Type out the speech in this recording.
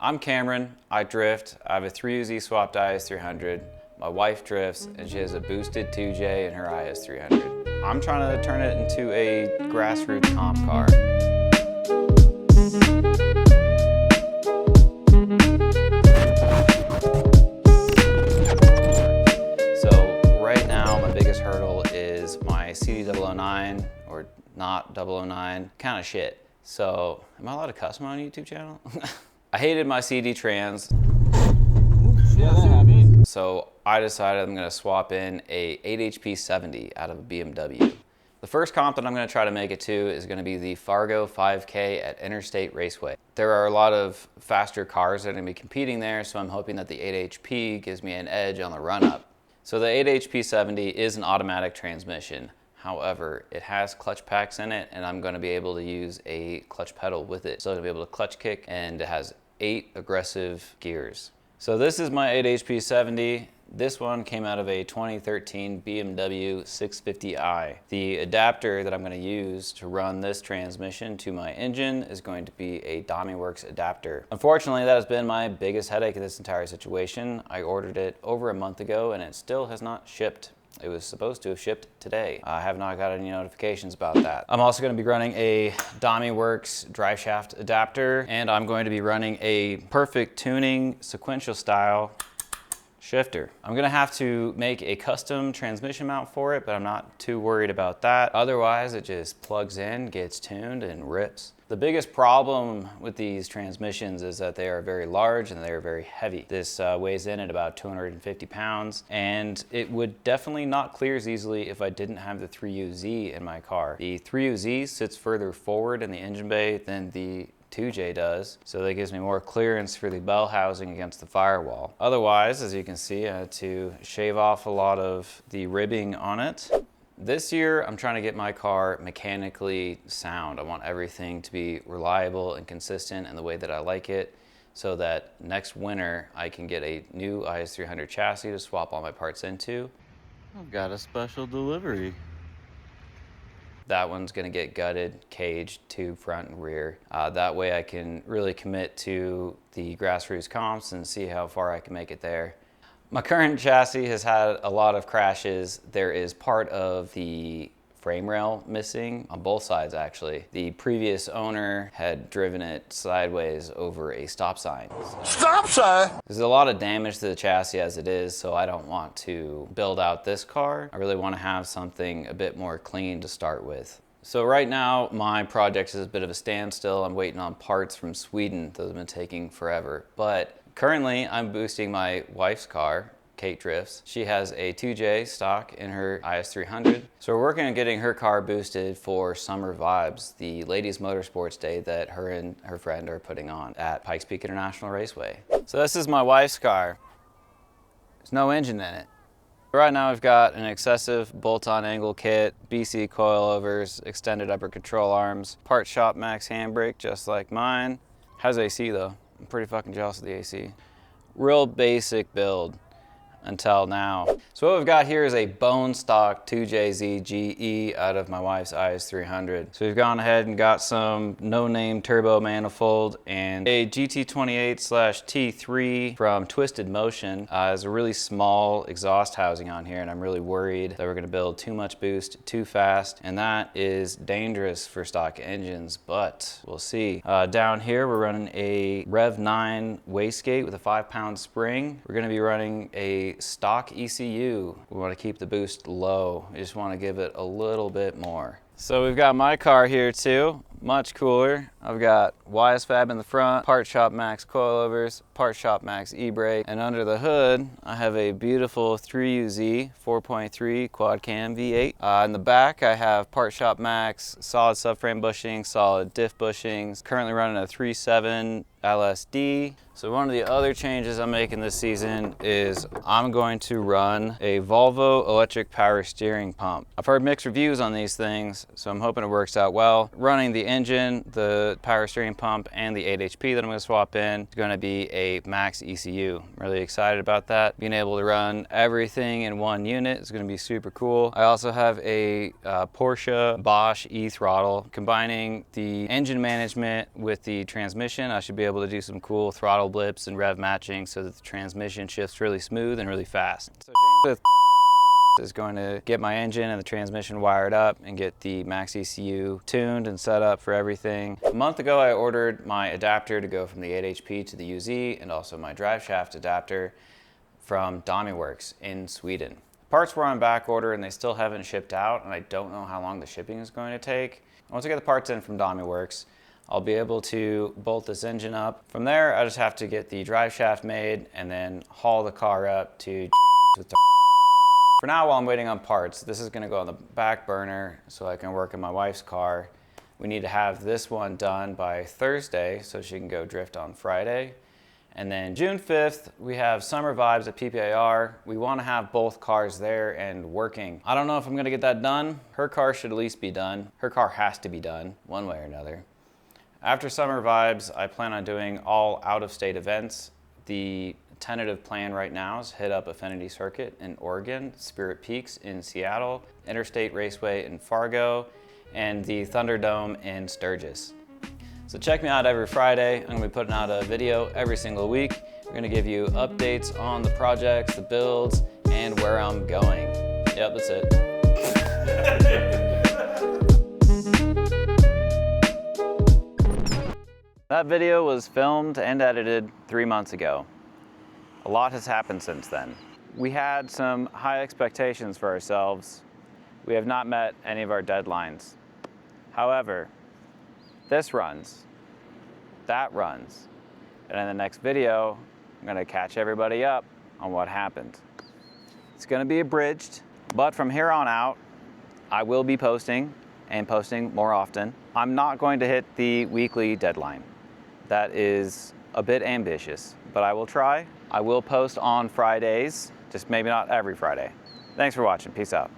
I'm Cameron, I drift. I have a 3UZ swapped IS300. My wife drifts and she has a boosted 2J in her IS300. I'm trying to turn it into a grassroots comp car. So right now my biggest hurdle is my CD009, or not 009, kind of shit. So am I allowed to cuss on a YouTube channel? I hated my CD trans. So I decided I'm gonna swap in a 8HP70 out of a BMW. The first comp that I'm gonna try to make it to is gonna be the Fargo 5K at Interstate Raceway. There are a lot of faster cars that are gonna be competing there, so I'm hoping that the 8HP gives me an edge on the run-up. So the 8HP70 is an automatic transmission. However, it has clutch packs in it, and I'm gonna be able to use a clutch pedal with it. So I'm gonna be able to clutch kick, and it has 8 aggressive gears. So this is my 8HP70. This one came out of a 2013 BMW 650i. The adapter that I'm going to use to run this transmission to my engine is going to be a DomyWorks adapter. Unfortunately, that has been my biggest headache in this entire situation. I ordered it over a month ago and it still has not shipped. It was supposed to have shipped today. I have not got any notifications about that. I'm also going to be running a DomyWorks driveshaft adapter, and I'm going to be running a perfect tuning sequential style shifter. I'm gonna have to make a custom transmission mount for it, but I'm not too worried about that. Otherwise, it just plugs in, gets tuned, and rips. The biggest problem with these transmissions is that they are very large and they are very heavy. This weighs in at about 250 pounds, and it would definitely not clear as easily if I didn't have the 3UZ in my car. The 3UZ sits further forward in the engine bay than the 2J does, so that gives me more clearance for the bell housing against the firewall. Otherwise, as you can see, I had to shave off a lot of the ribbing on it. This year, I'm trying to get my car mechanically sound. I want everything to be reliable and consistent in the way that I like it, so that next winter, I can get a new IS300 chassis to swap all my parts into. I've got a special delivery. That one's gonna get gutted, caged, tube front and rear. That way I can really commit to the grassroots comps and see how far I can make it there. My current chassis has had a lot of crashes. There is part of the frame rail missing on both sides, actually. The previous owner had driven it sideways over a stop sign. Stop sign? There's a lot of damage to the chassis as it is, so I don't want to build out this car. I really want to have something a bit more clean to start with. So right now, my project is a bit of a standstill. I'm waiting on parts from Sweden. Those have been taking forever. But currently, I'm boosting my wife's car. Kate drifts. She has a 2J stock in her IS300. So we're working on getting her car boosted for Summer Vibes, the ladies motorsports day that her and her friend are putting on at Pikes Peak International Raceway. So this is my wife's car. There's no engine in it. Right now we've got an excessive bolt-on angle kit, BC coilovers, extended upper control arms, part shop max handbrake just like mine. Has AC though. I'm pretty fucking jealous of the AC. Real basic build until now. So what we've got here is a bone stock 2JZ GE out of my wife's IS300. So we've gone ahead and got some no-name turbo manifold and a GT28/T3 from Twisted Motion. Has a really small exhaust housing on here, and I'm really worried that we're gonna build too much boost too fast, and that is dangerous for stock engines, but we'll see. Down here we're running a Rev 9 wastegate with a 5-pound spring. We're gonna be running a stock ECU. We want to keep the boost low. We just want to give it a little bit more. So we've got my car here too, much cooler. I've got YSFAB in the front, Part Shop Max coilovers, Part Shop Max e-brake, and under the hood I have a beautiful 3UZ 4.3 quad cam V8. In the back I have Part Shop Max solid subframe bushings, solid diff bushings, currently running a 3.7 LSD. So one of the other changes I'm making this season is I'm going to run a Volvo electric power steering pump. I've heard mixed reviews on these things. days, so I'm hoping it works out well. Running the engine, the power steering pump, and the 8 HP that I'm going to swap in is going to be a Max ECU. I'm really excited about that. Being able to run everything in one unit is going to be super cool. I also have a Porsche Bosch e-throttle. Combining the engine management with the transmission, I should be able to do some cool throttle blips and rev matching so that the transmission shifts really smooth and really fast. So James with is going to get my engine and the transmission wired up and get the Max ECU tuned and set up for everything. A month ago, I ordered my adapter to go from the 8 HP to the UZ, and also my drive shaft adapter from Damiworks in Sweden. Parts were on back order and they still haven't shipped out, and I don't know how long the shipping is going to take. Once I get the parts in from Damiworks, I'll be able to bolt this engine up. From there, I just have to get the drive shaft made and then haul the car up to with the For now, while I'm waiting on parts, this is going to go on the back burner so I can work on my wife's car. We need to have this one done by Thursday so she can go drift on Friday. And then June 5th, we have Summer Vibes at PPAR. We want to have both cars there and working. I don't know if I'm going to get that done. Her car should at least be done. Her car has to be done one way or another. After Summer Vibes, I plan on doing all out-of-state events. The tentative plan right now is hit up Affinity Circuit in Oregon, Spirit Peaks in Seattle, Interstate Raceway in Fargo, and the Thunderdome in Sturgis. So check me out every Friday. I'm going to be putting out a video every single week. I'm going to give you updates on the projects, the builds, and where I'm going. Yep, that's it. That video was filmed and edited 3 months ago. A lot has happened since then. We had some high expectations for ourselves. We have not met any of our deadlines. However, this runs, that runs, and in the next video, I'm gonna catch everybody up on what happened. It's gonna be abridged, but from here on out, I will be posting and posting more often. I'm not going to hit the weekly deadline. That is a bit ambitious, but I will try. I will post on Fridays, just maybe not every Friday. Thanks for watching, peace out.